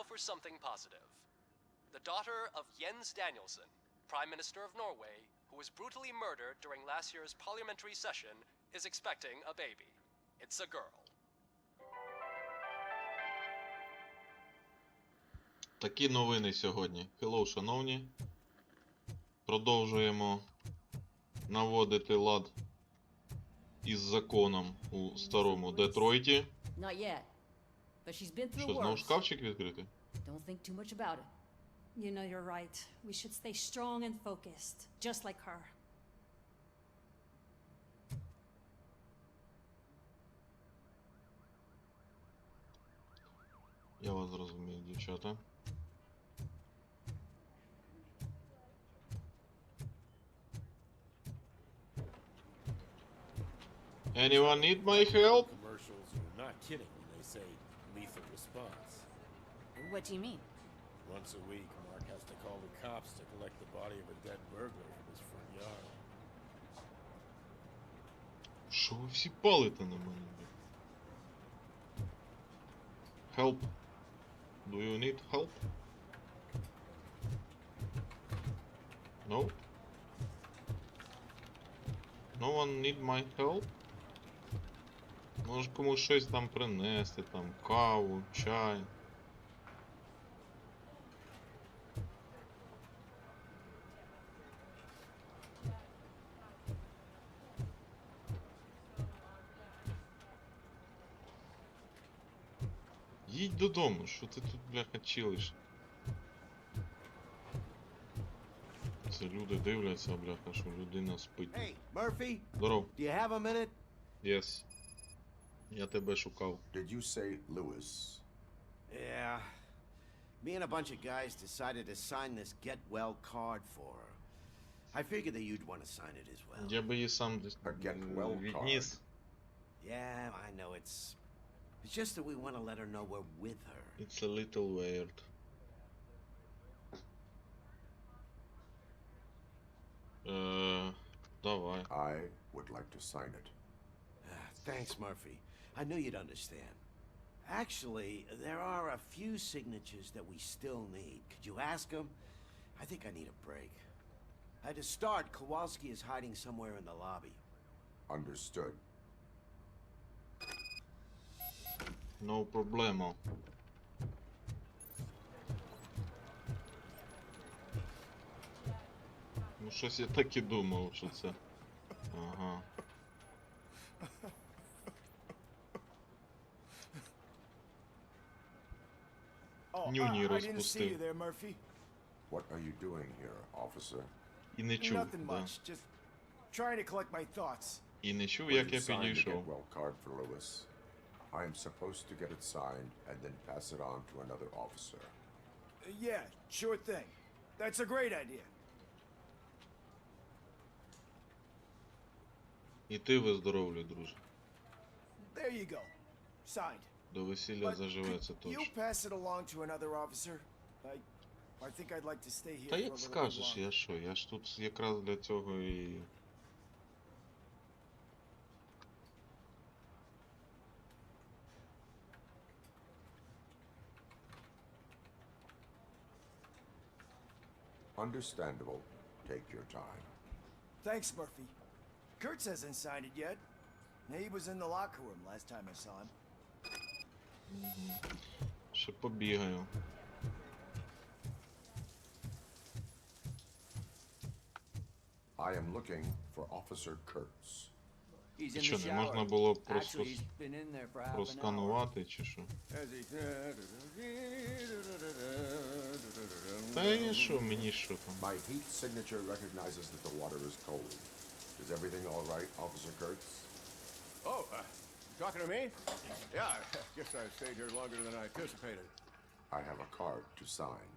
for something positive. The daughter of Jens Danielson, Prime Minister of Norway, who was brutally murdered during last year's parliamentary session, is expecting a baby. It's a girl. Такі новини сьогодні. Hello, шановні. Продовжуємо наводити лад із законом у старому Детройті. Що, знову шкафчик відкрити? You know you're right. We should stay strong and focused, just like her. Я вас зрозумію, дівчата. Anyone need my help? Commercials are not kidding when they say lethal response. What do you mean? Once a week, Mark has to call the cops to collect the body of a dead burglar from his front yard. Що ви всі палите на мене? Help. Do you need help? No? No one need my help? Може комусь щось там принести, там каву, чай. Їдь додому, що ти тут, бляха, чилиш? Це люди дивляться, бляха, що людина спить. Hey, Murphy. Здоров. Do you have a minute? Yes. Я тебе шукав. Did you say Lewis? Yeah. Me and a bunch of guys decided to sign this get well card for her. I figured that you'd want to sign it as well. Я би її сам get well відніс. Yeah, I know it's just that we want to let her know we're with her. It's a little weird. Давай. I would like to sign it. Thanks, Murphy. I knew you'd understand. Actually, there are a few signatures that we still need. Could you ask them? I think I need a break. To start, Kowalski is hiding somewhere in the lobby. Understood. No problemo. Ну щось я так і думав, що це. Ага. Нюні розпустив. What are you doing here, officer? І не чув, Nothing да. much, just trying to collect my thoughts. І не чув, Will як you я sign the підійшов. get well card for Lewis? I am supposed to get it signed and then pass it on to another officer. Yeah, sure thing. That's a great idea. І ти виздоровлюй, друже. There you go. Signed. До весілля заживеться Could you точно. pass it along to another officer? I think I'd like to stay here Та for a як little bit скажеш, longer. я що? Я ж тут якраз для цього і... Understandable. Take your time. Thanks, Murphy. Kurtz hasn't signed it yet. He was in the locker room last time I saw him. Ще побігаю. I am looking for Officer Kurtz. He's in Що, the не можна shower. було просто Actually, he's been in there for half an hour. просканувати, чи що? Та я що, мені що там? My heat signature recognizes that the water is cold. Is everything all right, Officer Kurtz? Oh, talking to me? Yeah, I guess I stayed here longer than I anticipated. I have a card to sign.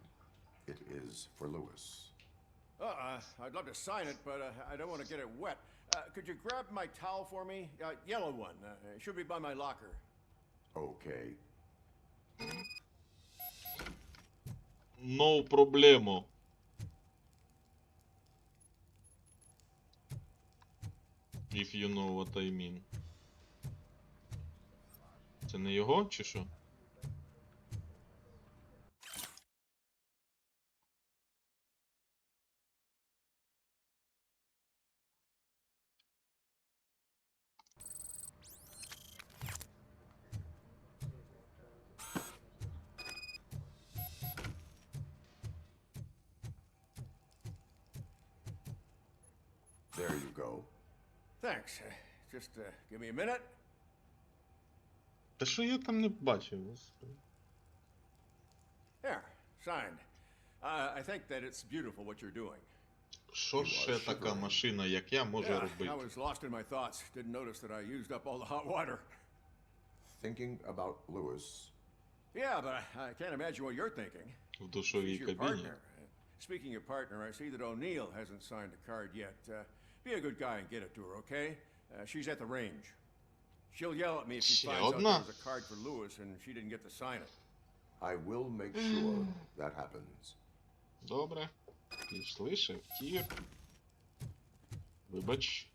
It is for Lewis. I'd love to sign it, but I don't want to get it wet. Could you grab my towel for me? Yellow one. It should be by my locker. Okay. No problemo. If you know what I mean. Це не його, чи що? go. Thanks. Just give me a minute. Та що я там не бачив, господи. There, signed. I think that it's beautiful what you're doing. Що ще така машина, як я, може I робити? was lost in my thoughts. Didn't notice that I used up all the hot water. Thinking about Lewis. Yeah, but I can't imagine what you're thinking. В душовій She's your кабіні. partner. Speaking of partner, I see that O'Neill hasn't signed a card yet. Be a good guy and get it to her, okay? She's at the range. She'll yell at me if she Ще finds out одна? there's a card for Lewis and she didn't get to sign it. I will make sure that happens. Добре. Пішли ще в тір. Вибач.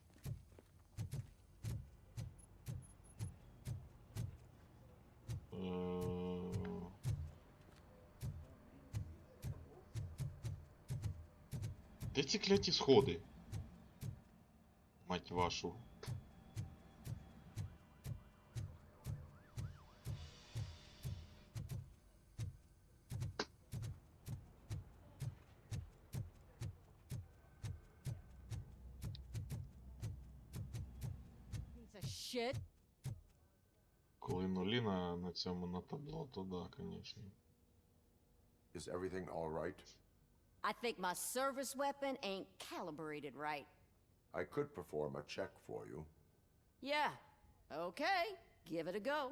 Де ці кляті сходи? Мать вашу. Piece of shit. Коли нулі на цьому на табло, то да, конечно. Is everything all right? I think my service weapon ain't calibrated right. I could perform a check for you. Yeah. Okay. Give it a go.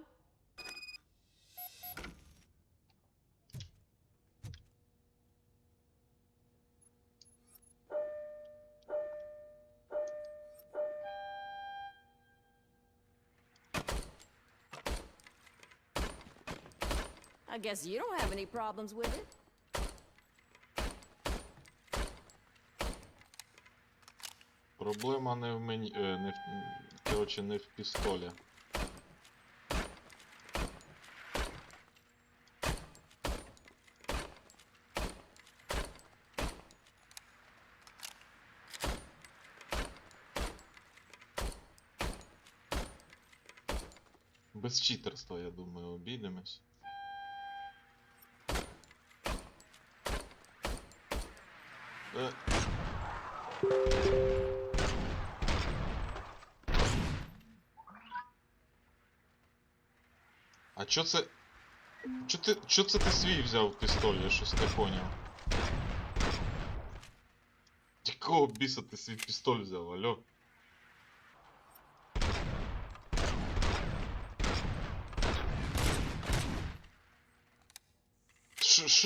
I guess you don't have any problems with it. Проблема не в мені, короче, не в пістолі. Без читерства, я думаю, обійдемось. А чо це... Чо це ти свій взяв пістоль? Я щось не поняв. Якого біса ти свій пістоль взяв, алло?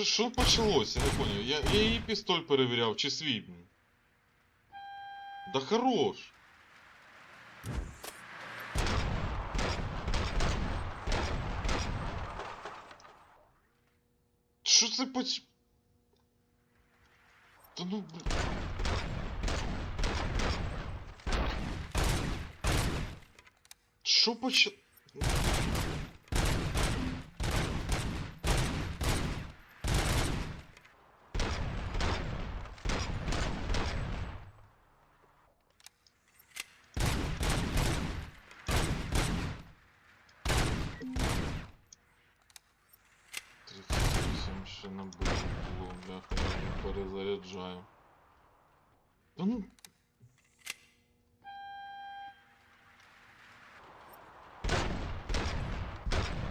Що почалося? Я не поняв. Я її пістоль перевіряв, чи свій? Да хорош! Що це Та ну, блін. Що ще не було, бляха, я перезаряджаю. Та ну...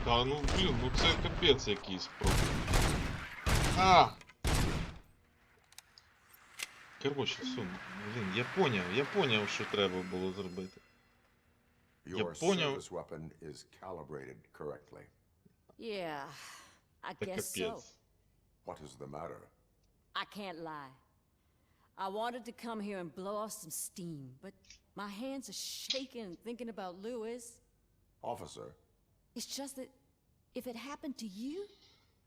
Та ну блін, ну це капець якийсь просто. Короче, все, блін, я поняв, що треба було зробити. Your понял. service weapon is calibrated correctly. Yeah. I Це guess so. капець. What is the matter? I can't lie. I wanted to come here and blow off some steam, but my hands are shaking thinking about Lewis. Officer, It's just that if it happened to you,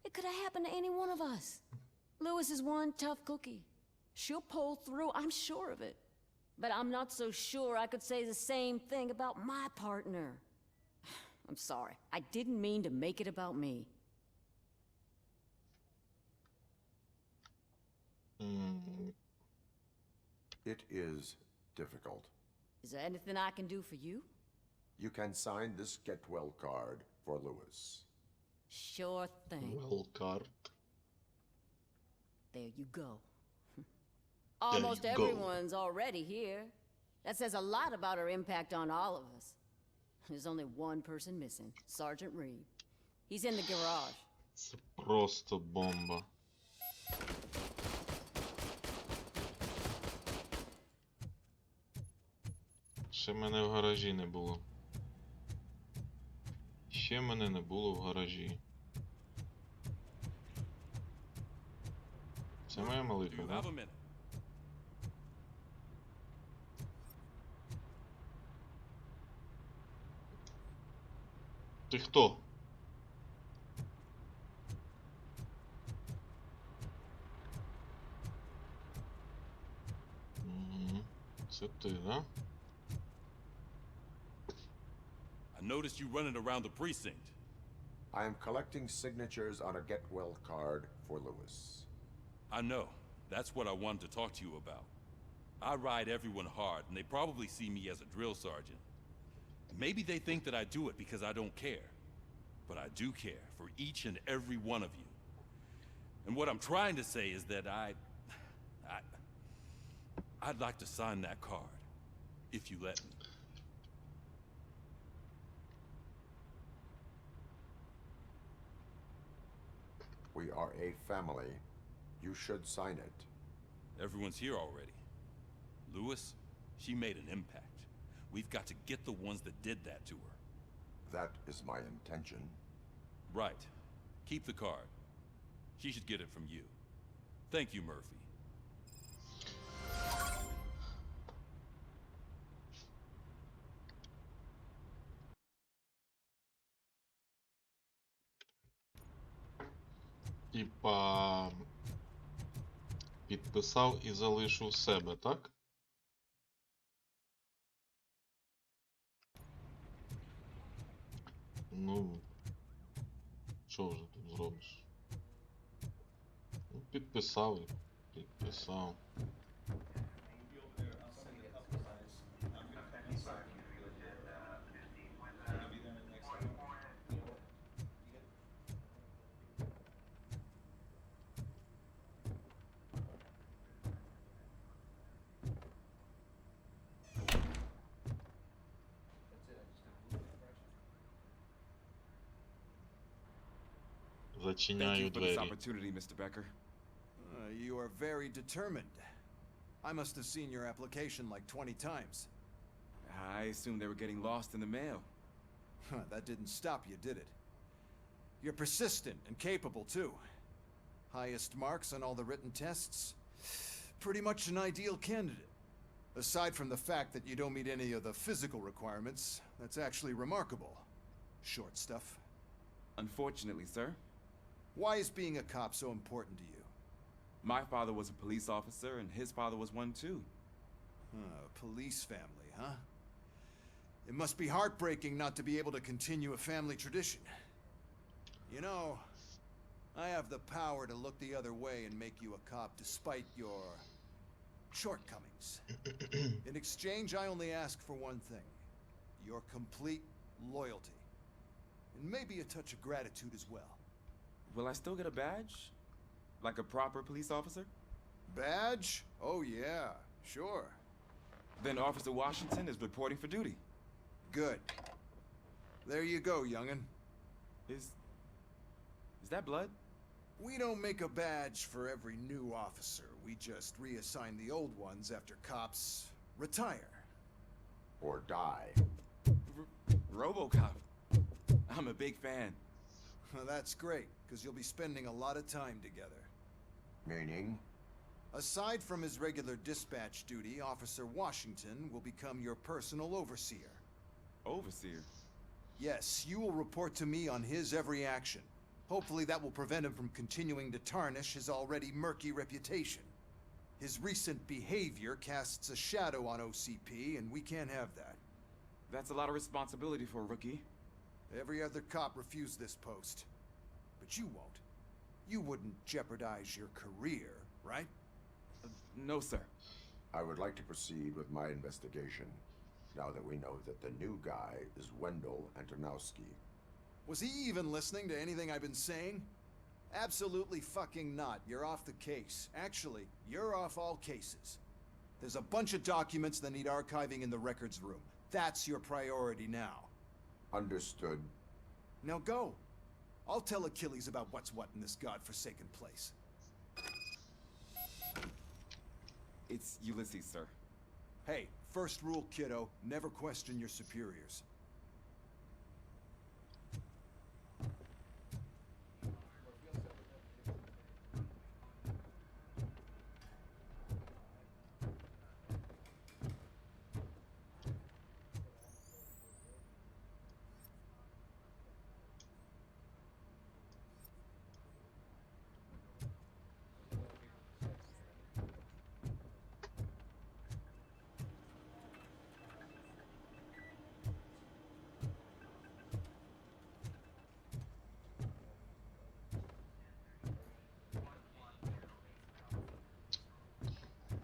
it could have happened to any one of us. Lewis is one tough cookie. She'll pull through, I'm sure of it. But I'm not so sure I could say the same thing about my partner. I'm sorry. I didn't mean to make it about me. it is difficult. Is there anything I can do for you? You can sign this get well card for Lewis. Sure thing. Well card. There you go. Almost go. everyone's already here. That says a lot about her impact on all of us. There's only one person missing, Sergeant Reed. He's in the garage. Це просто бомба. Ще мене в гаражі не було. Ще мене не було в гаражі. Це моя малика, You да? have a minute. Ти хто? Мгм. Це ти, да? I noticed you running around the precinct. I am collecting signatures on a get well card for Lewis. I know. That's what I wanted to talk to you about. I ride everyone hard, and they probably see me as a drill sergeant. Maybe they think that I do it because I don't care. But I do care for each and every one of you. And what I'm trying to say is that I'd like to sign that card, if you let me. We are a family. You should sign it. Everyone's here already. Lewis, she made an impact. We've got to get the ones that did that to her. That is my intention. Right. Keep the card. She should get it from you. Thank you, Murphy. Типа підписав і залишив себе, так? Ну, що вже тут зробиш? Ну, підписав і підписав. Thank Зачиняю you for this двері. opportunity, Mr. Becker. You are very determined. I must have seen your application like 20 times. I assumed they were getting lost in the mail. Huh, that didn't stop you, did it? You're persistent and capable, too. Highest marks on all the written tests. Pretty much an ideal candidate. Aside from the fact that you don't meet any of the physical requirements, that's actually remarkable. Short stuff. Unfortunately, sir, Why is being a cop so important to you? my father was a police officer and his father was one too. Police family, huh? It must be heartbreaking not to be able to continue a family tradition. You know, I have the power to look the other way and make you a cop despite your shortcomings. In exchange, I only ask for one thing. Your complete loyalty. And maybe a touch of gratitude as well. Will I still get a badge? Like a proper police officer? Badge? Oh yeah, sure. Then Officer Washington is reporting for duty. Good. There you go, young'un. Is that blood? We don't make a badge for every new officer. We just reassign the old ones after cops retire. Or die. RoboCop. I'm a big fan. Well, that's great, because you'll be spending a lot of time together. Meaning? Aside from his regular dispatch duty, Officer Washington will become your personal overseer. Overseer? Yes, you will report to me on his every action. Hopefully that will prevent him from continuing to tarnish his already murky reputation. His recent behavior casts a shadow on OCP, and we can't have that. That's a lot of responsibility for a rookie. Every other cop refused this post. But you won't. You wouldn't jeopardize your career, right? No, sir. I would like to proceed with my investigation, now that we know that the new guy is Wendell Antonowski. Was he even listening to anything I've been saying? Absolutely fucking not. You're off the case. Actually, you're off all cases. There's a bunch of documents that need archiving in the records room. That's your priority now. Understood. Now go. I'll tell Achilles about what's what in this godforsaken place. It's Ulysses, sir. Hey, first rule, kiddo, never question your superiors.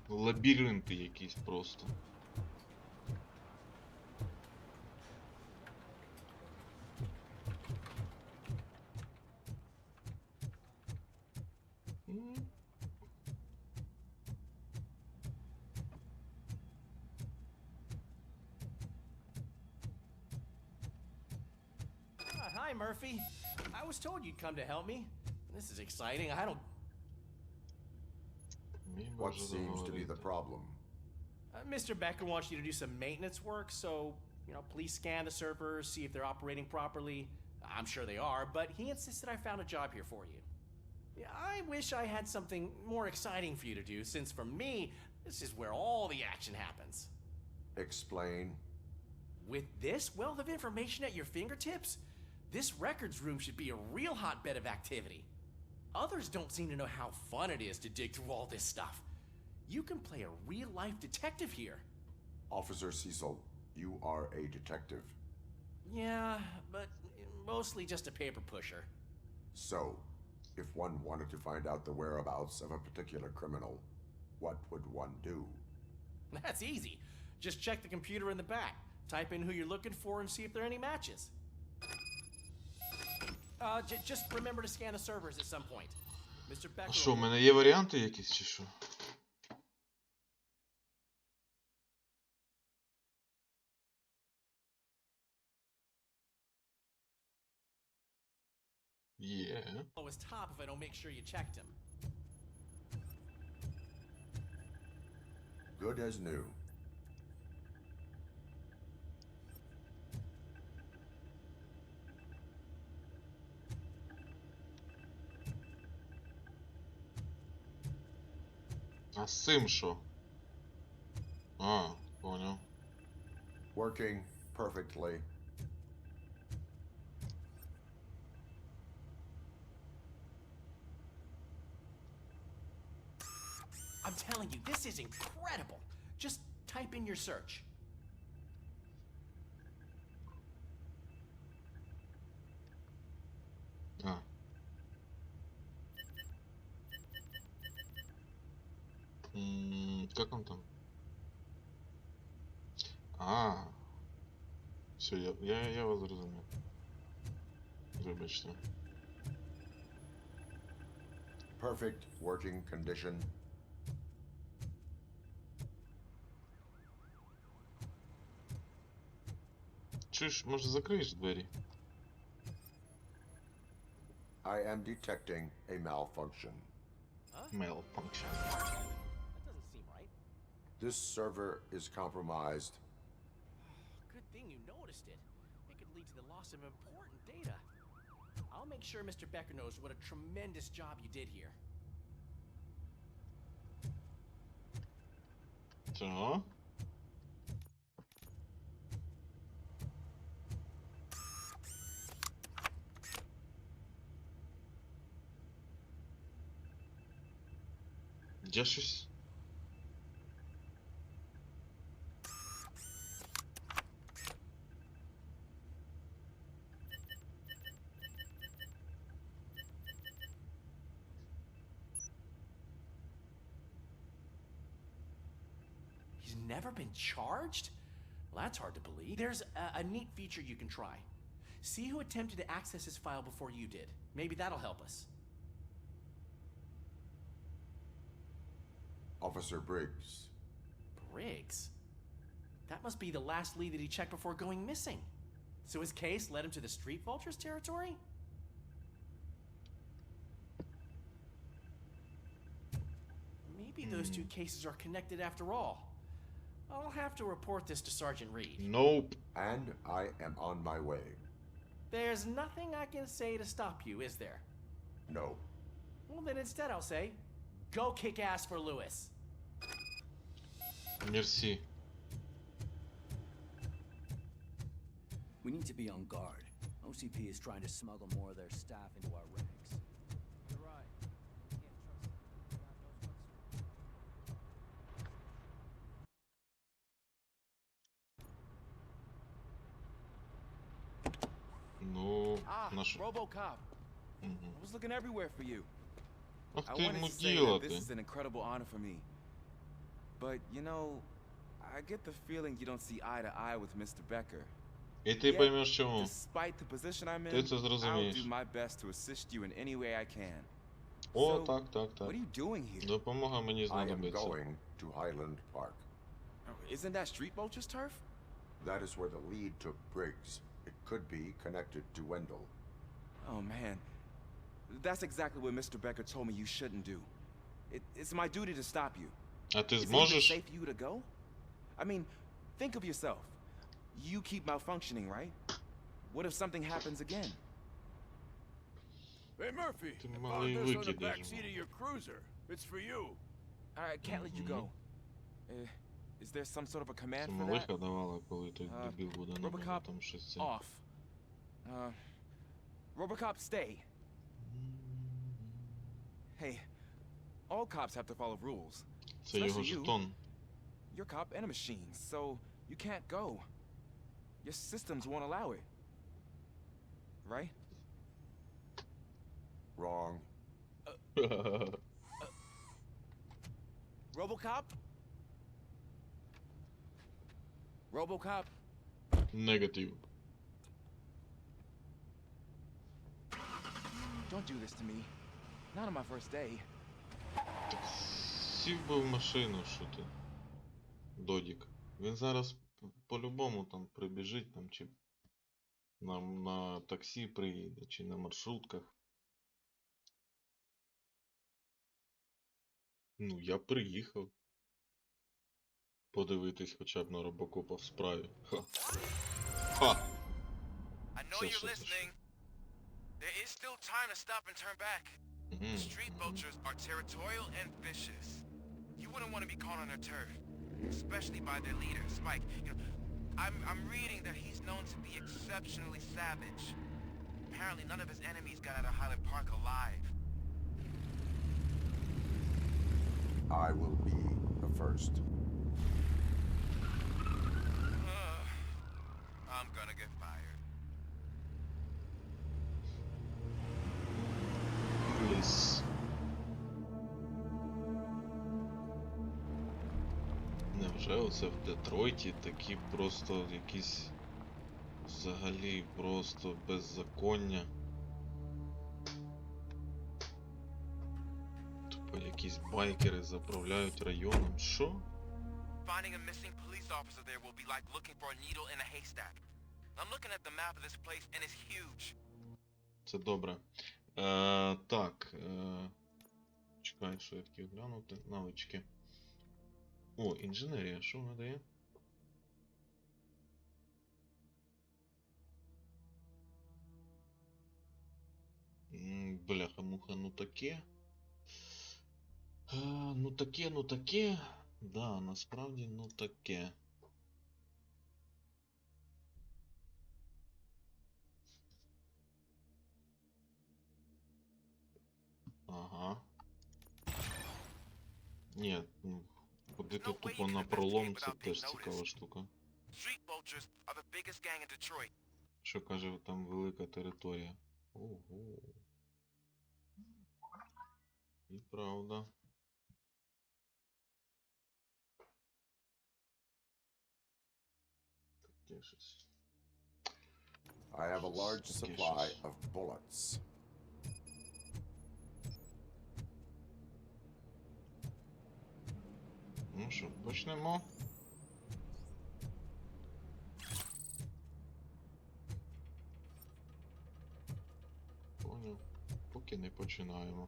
Лабіринти якісь просто. Hi, Murphy. I was told you'd come to help me. This is exciting. I don't... What seems to be the problem? Mr. Becker wants you to do some maintenance work, so, please scan the servers, see if they're operating properly. I'm sure they are, but he insisted I found a job here for you. Yeah, I wish I had something more exciting for you to do, since for me, this is where all the action happens. Explain. With this wealth of information at your fingertips, this records room should be a real hotbed of activity. Others don't seem to know how fun it is to dig through all this stuff. You can play a real-life detective here. Officer Cecil, you are a detective. Yeah, but mostly just a paper pusher. So, if one wanted to find out the whereabouts of a particular criminal, what would one do? That's easy. Just check the computer in the back. Type in who you're looking for and see if there are any matches. Just remember to scan the servers at some point. Mr. Becker... А що, в мене є варіанти якісь чи що? Є. ...lowest top if I don't make sure you checked him. Good as new. А з цим що? А, понял. Working perfectly. I'm telling you, this is incredible. Just type in your search. А. Как он там? А. Все, я вас зрозумів. Вибачте. Perfect working condition. Чуєш, може закриєш двері? I am detecting a malfunction. Malfunction. That doesn't seem right. This server is compromised. Good thing you noticed it. It could lead to the loss of important data. I'll make sure Mr. Becker knows what a tremendous job you did here. Що? Я щось... He's never been charged? Well, that's hard to believe. There's a neat feature you can try. See who attempted to access his file before you did. Maybe that'll help us. Officer Briggs, Briggs? That must be the last lead that he checked before going missing. So his case led him to the Street Vultures territory? Maybe those two cases are connected after all. I'll have to report this to Sergeant Reed. Nope. And I am on my way. There's nothing I can say to stop you, is there? No. Well, then instead I'll say, go kick ass for Lewis. Мерси. We need to be on guard. OCP is trying to smuggle more of their staff into our ranks. You're right. Ну, наш... RoboCop. I was looking everywhere for you. Ах I ты wanted ему to say дела that this ты. is an incredible honor for me. But, you know, I get the feeling you don't see eye to eye with Mr. Becker. І ти поймеш чому. Despite the position I'm Ти in, це I'll зрозумієш. do my best to assist you in any way I can. О, So, так, так, так. What are you doing here? Допомога мені I am знадобиться. going to Highland Park. Isn't that Street Vulture's turf? That is where the lead took Briggs. It could be connected to Wendell. Oh, man. That's exactly what Mr. Becker told me you shouldn't do. It's my duty to stop you. А ти Is it even зможеш? safe for you to go? I mean, think of yourself. You keep malfunctioning, right? What if something happens again? Hey, Murphy, Ти I малий found this on the викидиш. back seat of your cruiser. It's for you. All right, can't let you go. Is there some sort of a command Це for малиха that? давала, коли той дебіл буде на мене RoboCop, там щось це. off. RoboCop, stay. Hey, all cops have to follow rules. Це його Especially you. жетон. You're a cop and a machine, so you can't go. Your systems won't allow it. Right? Wrong. RoboCop? RoboCop? Негатив. Don't do this to me. Not on my first day. Так сів би в машину, що ти. Додік. Він зараз по-любому там прибіжить там, чи на таксі приїде, чи на маршрутках. Ну, я приїхав. Подивитись хоча б на робокопа в справі. Ха. Ха. I know Це you're що це? listening. There is still time to stop and turn back. The street vultures are territorial and vicious. You wouldn't want to be caught on their turf, especially by their leader, Spike. You know, I'm reading that he's known to be exceptionally savage. Apparently, none of his enemies got out of Highland Park alive. I will be the first. I'm gonna get fired. Ліс. Невже оце в Детройті такі просто якісь взагалі просто беззаконня? Тупо якісь байкери заправляють районом. Що? Finding a missing police officer there will be like looking for a needle in a haystack. I'm looking at the map of this place and it's huge. Це добре. Так. Чекай, що я хотів глянути. Навички. О, інженерія, що вона дає? Бляха-муха, ну таке. Ну таке, ну таке. Да, насправді, ну таке. Ага. Ні, ну, ходити тупо на пролом, це теж цікава штука. Street vultures are the biggest gang in Detroit. Що каже, там велика територія. Ого. І правда. Таке щось. I have a large supply of bullets. Ну що, почнемо. Поняв. Поки не починаємо.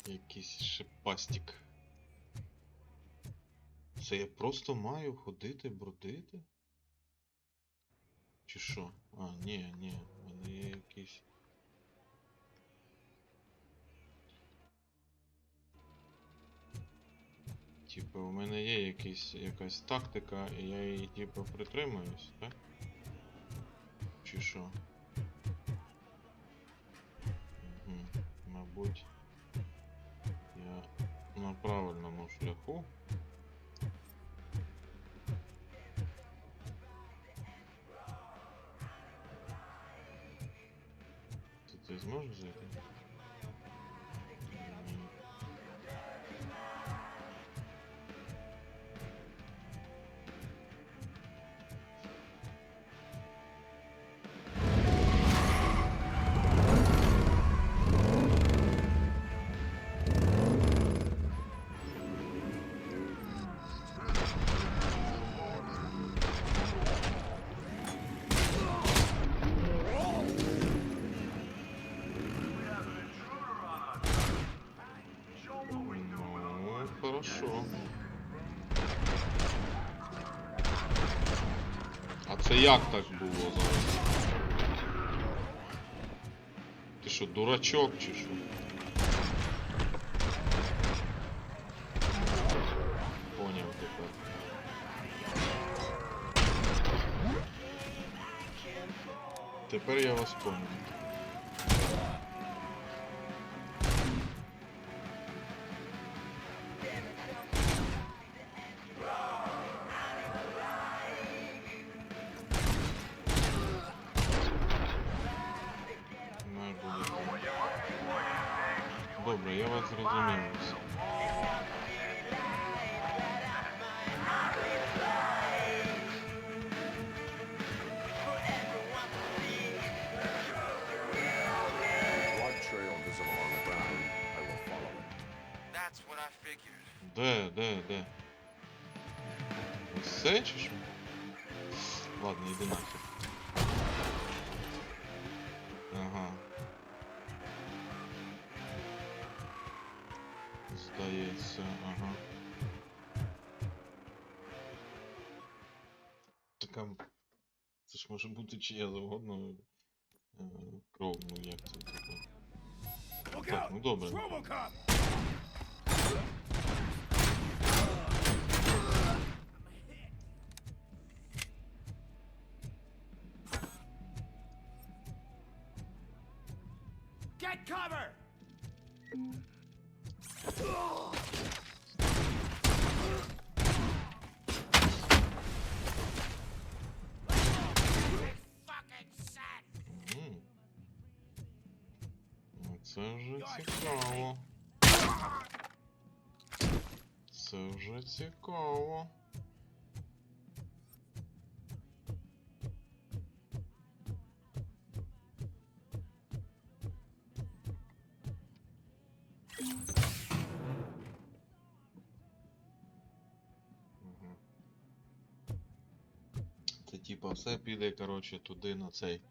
Якийсь шипастик. Це я просто маю ходити, бродити? Чи що? А, ні, в мене є якийсь... Типу, у мене є якась тактика, і я її типу притримуюсь, так? Чи що? Угу. Мабуть, я на правильному шляху. Ти зможеш зайти? Хорошо. А це як так було зараз? Ти що, дурачок чи що? Поняв тепер. Тепер я вас поняв. Добре, я вас зрозумів. Де? Все чи що? Ладно, йди нахер. Ага. Здається, ага. Така... Це ж може бути чия завгодно кров, ну як це таке. Так, ну добре. RoboCop! Get cover! Це вже цікаво. Це вже цікаво. Типа все піде, коротше, туди на цей.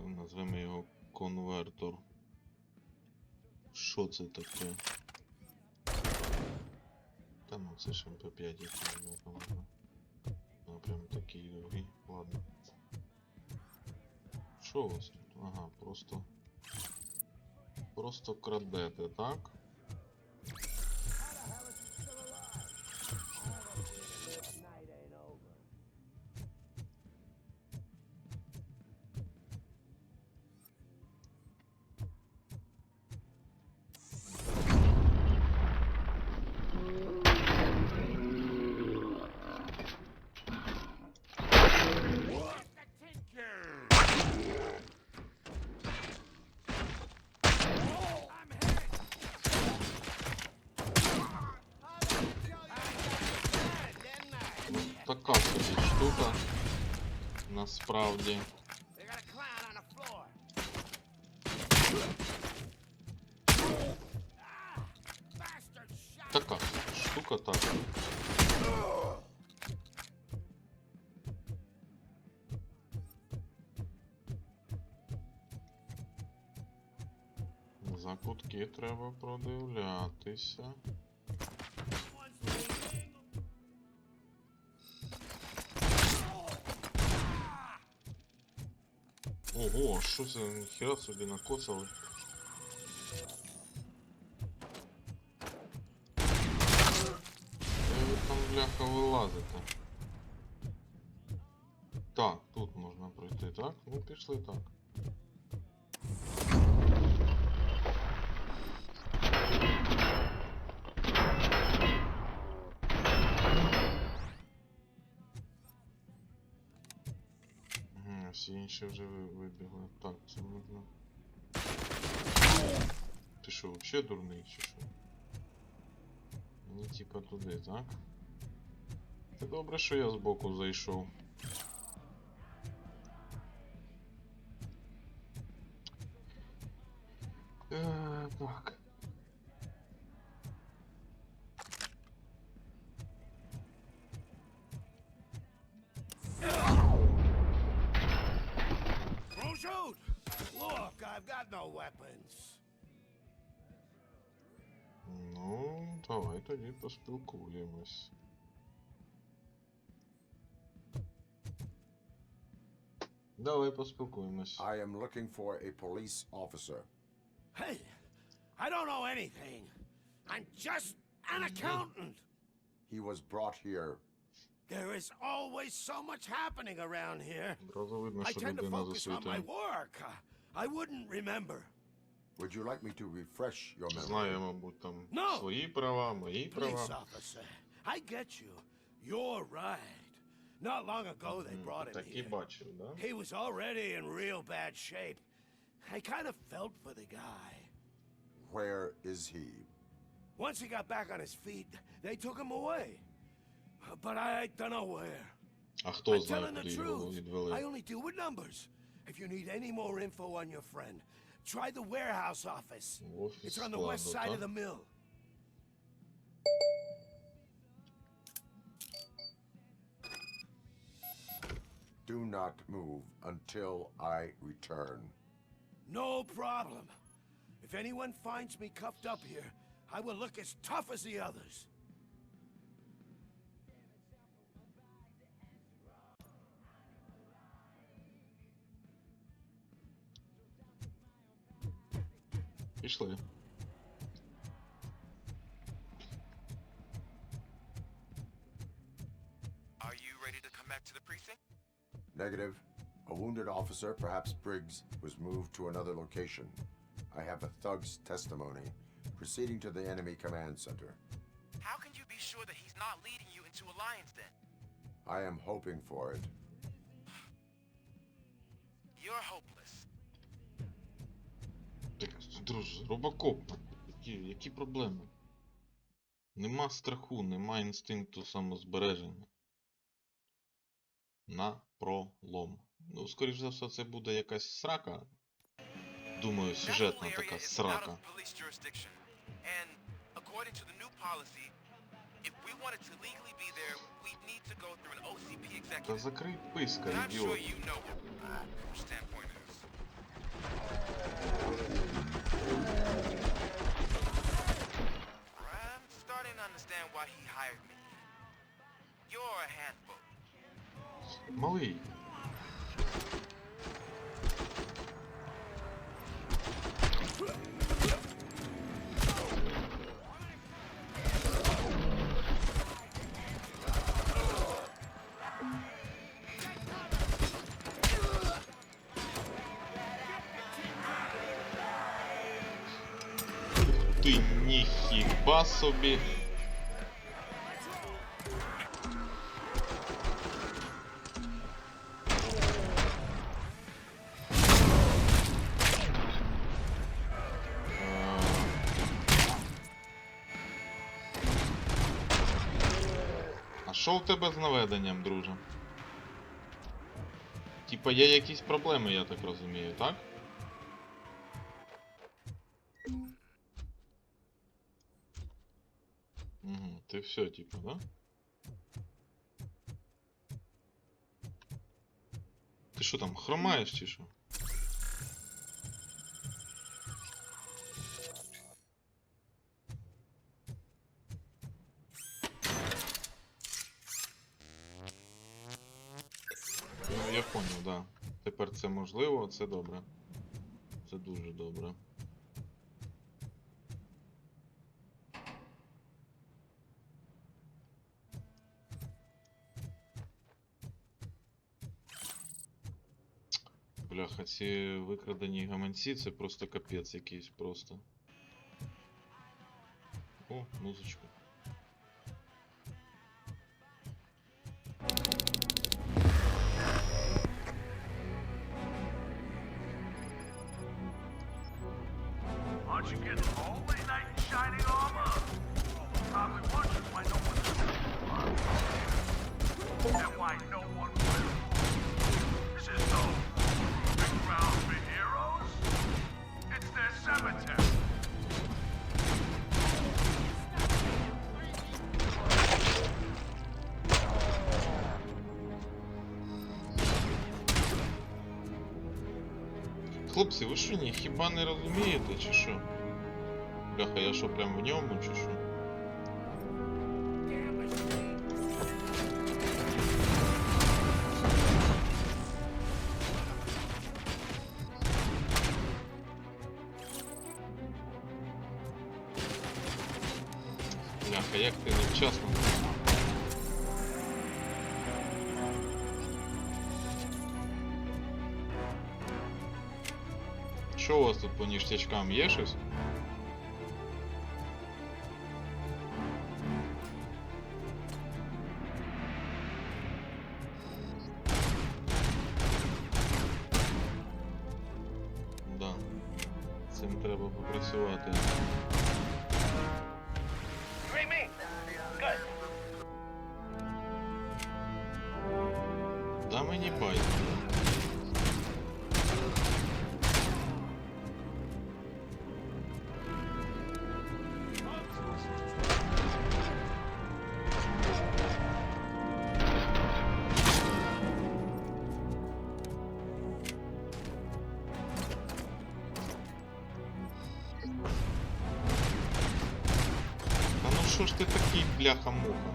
Назвемо його конвертор. Що це таке? Та ну це ж МП5 який там. Ну прям такий довгий. Ладно. Що у вас тут? Ага, просто крадете, так? Така собі штука, насправді. Така штука, так. Закутки треба продивлятися. Ого, що це, ніхера собі накоцали. Де ви там, бляха, вилазите? Так, тут можна пройти, так? Ну, пішли так. Всі інші вже вибігли. Так, це можна. Ти що, взагалі дурний чи що? Мені типа туди, так? Це добре, що я збоку зайшов. Так. Shoot! Look, I've got no weapons. Ну, давай тоді поспілкуємось. Давай поспілкуємось. I am looking for a police officer. Hey, I don't know anything. I'm just an accountant. He was brought here. There is always so much happening around here. Одразу видно, I що tend to людина focus on my засвітила. work. I wouldn't remember. Would you like me to refresh your memory? Знає, мабуть, там No. свої права, мої Police права. officer, I get you. You're right. Not long ago they brought him Такі here. бачив, да? He was already in real bad shape. I kind of felt for the guy. Where is he? Once he got back on his feet, they took him away. But I don't know where. А хто I'm знає, telling the куди його truth. I відвели? only deal with numbers. If you need any more info on your friend, try the warehouse office. Офіс It's on the west складу, side of так? the mill. Do not move until I return. No problem. If anyone finds me cuffed up here, I will look as tough as the others. Пішли. Are you ready to come back to the precinct? Negative. A wounded officer, perhaps Briggs, was moved to another location. I have a thug's testimony, proceeding to the enemy command center. How can you be sure that he's not leading you into alliance then? I am hoping for it. You're hopeless. Так, друже, робокоп. Які проблеми? Нема страху, нема інстинкту самозбереження. На пролом. Ну, скоріш за все, це буде якась срака. Думаю, сюжетна така срака. And according to the new policy, if we wanted to legally be there, we'd need to go through an OCP Та executive. закрий писка, And I'm sure ідіот. you know what our standpoint is. I'm starting to understand why he hired me. You're a handful. Малий. Ти ніхіба собі. А що в тебе з наведенням, друже? Типа є якісь проблеми, я так розумію, так? Угу, ти все, типа, да? Ти що там, хромаєш чи що? Ну, я понял, да. Тепер це можливо, це добре. Це дуже добре. Бляха, ці викрадені гаманці, це просто капець якийсь просто. О, музичка. Aren't you getting old, late night in shining armor? Probably wondering why no one and why no one will. This is no proving ground for heroes. It's their cemetery. Хлопці, ви що, ні, хіба не розумієте, чи що? Бляха, я що, прям в ньому, чи що? Бляха, як ти невчасно. Що у вас тут по ніштячкам, є щось? Да. Цим треба попрацювати. Да мені байт. Та ну що ж ти такий, бляха-муха?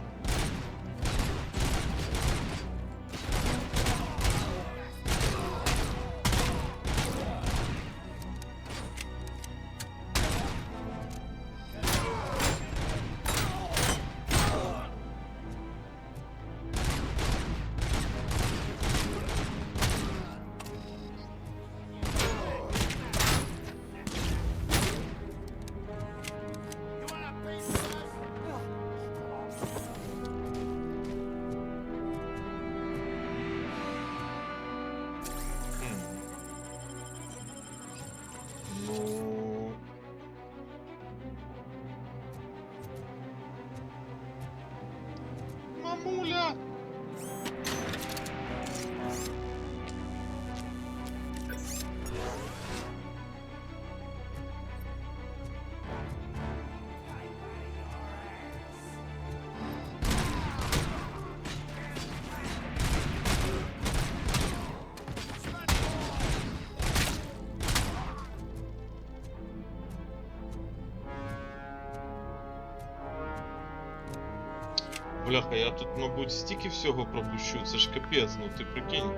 Бляха, я тут, мабуть, стільки всього пропущу, це ж капець, ну ти прикинь.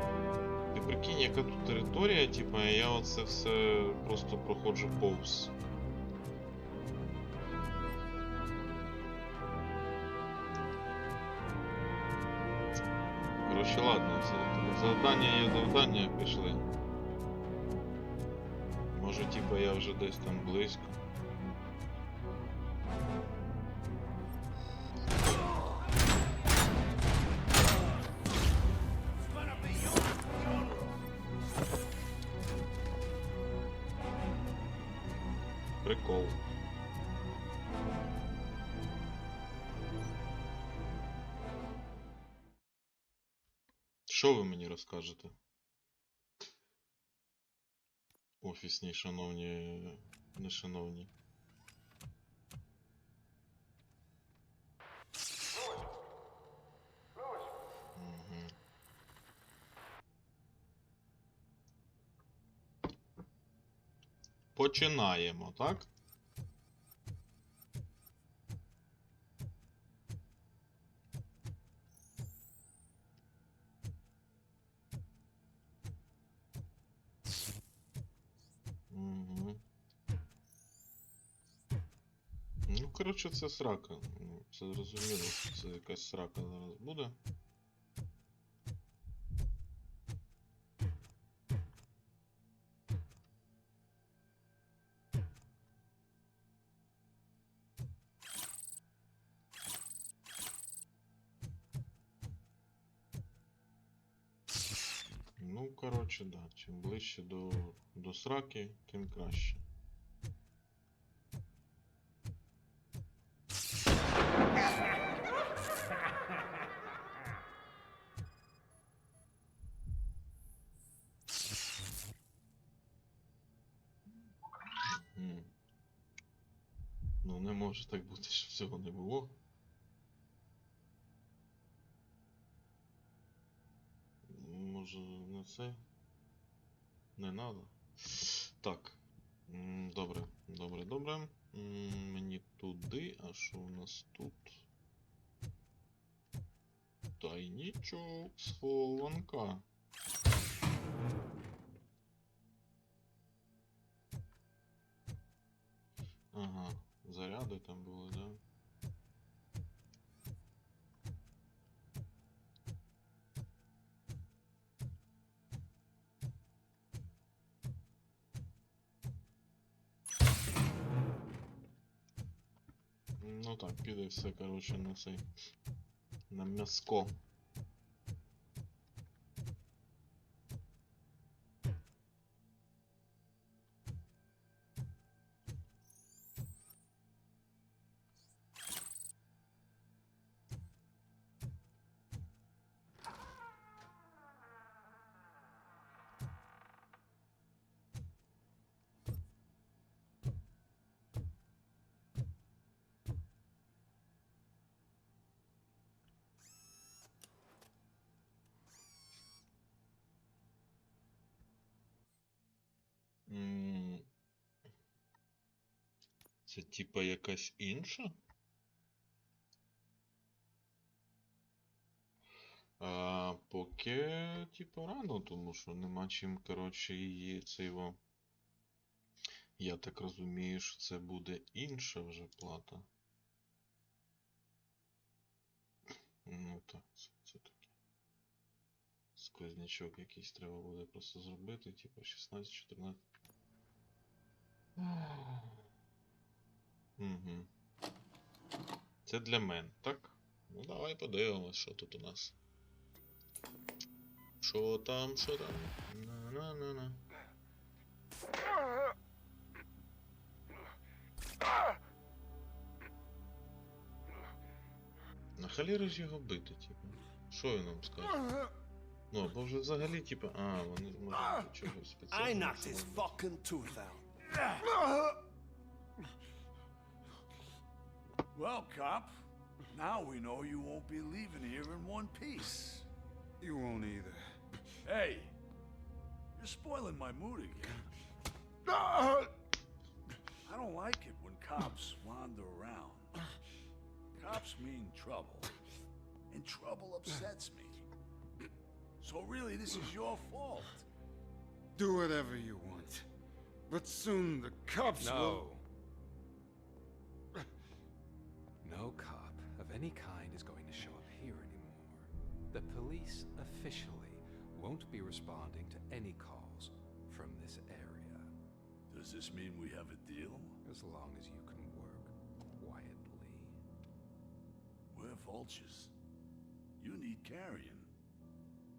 Ти прикинь, яка тут територія, типа, а я оце все просто проходжу повз. Короче, ладно, завдання є завдання, пішли. Може, типа, я вже десь там близько. Прикол. Що ви мені розкажете? Офісні, шановні, нешановні. Угу. Починаємо, так? Угу. Ну, коротше, це срака. Ну, це зрозуміло, що це якась срака зараз буде. Ну, коротше, да. Чим ближче до сраки, тим краще. Ну, не може так бути, що цього не було. Може, не це? Не надо. Так. Добре, добре, добре. Мені туди, а що у нас тут? Тайнічок, схованка. Ага, заряди там були, да? Ну так, піде все, коротше, на цей... на м'яско. Це типа якась інша? Поки типа рано, тому що нема чим, коротше, її цейво. Я так розумію, що це буде інша вже плата. Ну так, це таке. Сквознячок якийсь треба буде просто зробити, типа 16-14. Угу. Це для мене, так? Ну давай подивимось, що тут у нас. Що там, що там? На-на-на-на. На халєру ж його бити, типу. Що він нам скаже? Ну, або вже взагалі, типу, вони можуть чогось спеціального. Well, cop, now we know you won't be leaving here in one piece. You won't either. Hey, you're spoiling my mood again. I don't like it when cops wander around. Cops mean trouble. and trouble upsets me. So really, this is your fault. Do whatever you want. But soon the cops will... No cop of any kind is going to show up here anymore. The police officially won't be responding to any calls from this area. Does this mean we have a deal? As long as you can work quietly. We're vultures. You need carrying.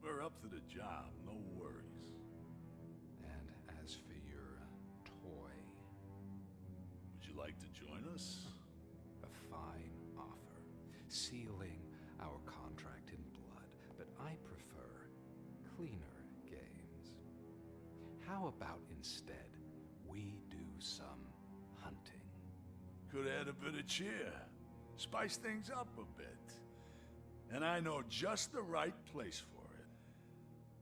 We're up to the job, no worries. And as for your toy... Would you like to join us? A fine offer, sealing our contract in blood, but I prefer cleaner games. How about instead we do some hunting? Could add a bit of cheer, spice things up a bit. And I know just the right place for it.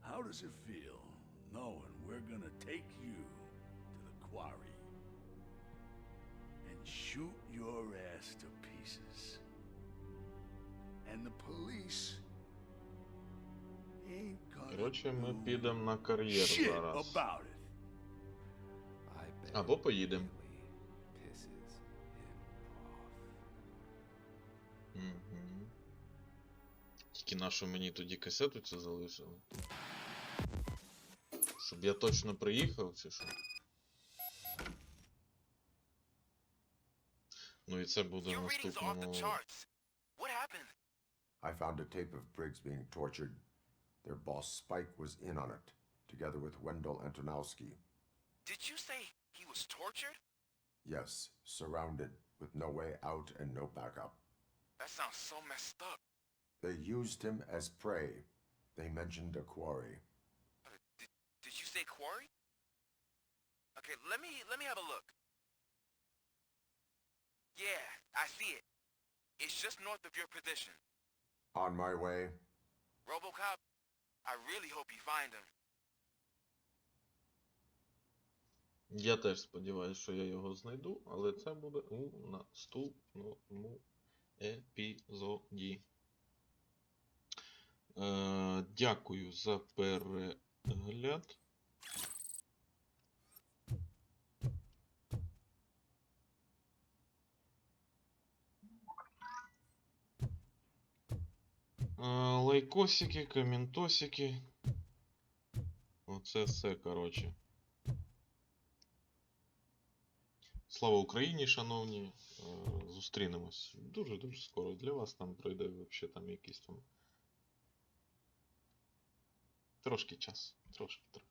How does it feel knowing we're gonna take you to the quarry and shoot your ass to pieces? And the police ain't gonna Коротше, ми підемо на кар'єр shit зараз. about it. Або поїдемо. Угу. Тільки нащо мені тоді касету цю залишили? Щоб я точно приїхав, чи що? Ну і це буде в наступному... I found a tape of Briggs being tortured. Their boss Spike was in on it, together with Wendell Antonowski. Did you say he was tortured? Yes, surrounded, with no way out and no backup. That sounds so messed up. They used him as prey. They mentioned a quarry. Did you say quarry? Okay, let me have a look. Yeah, I see it. It's just north of your position. On my way. RoboCop, I really hope you find him. Я теж сподіваюся, що я його знайду, але це буде у наступному епізоді. Дякую за перегляд. Лайкосики, коментосики. Оце все, коротше. Слава Україні, шановні. Зустрінемось дуже-дуже скоро. Для вас там пройде взагалі там якийсь там трошки час. Трошки.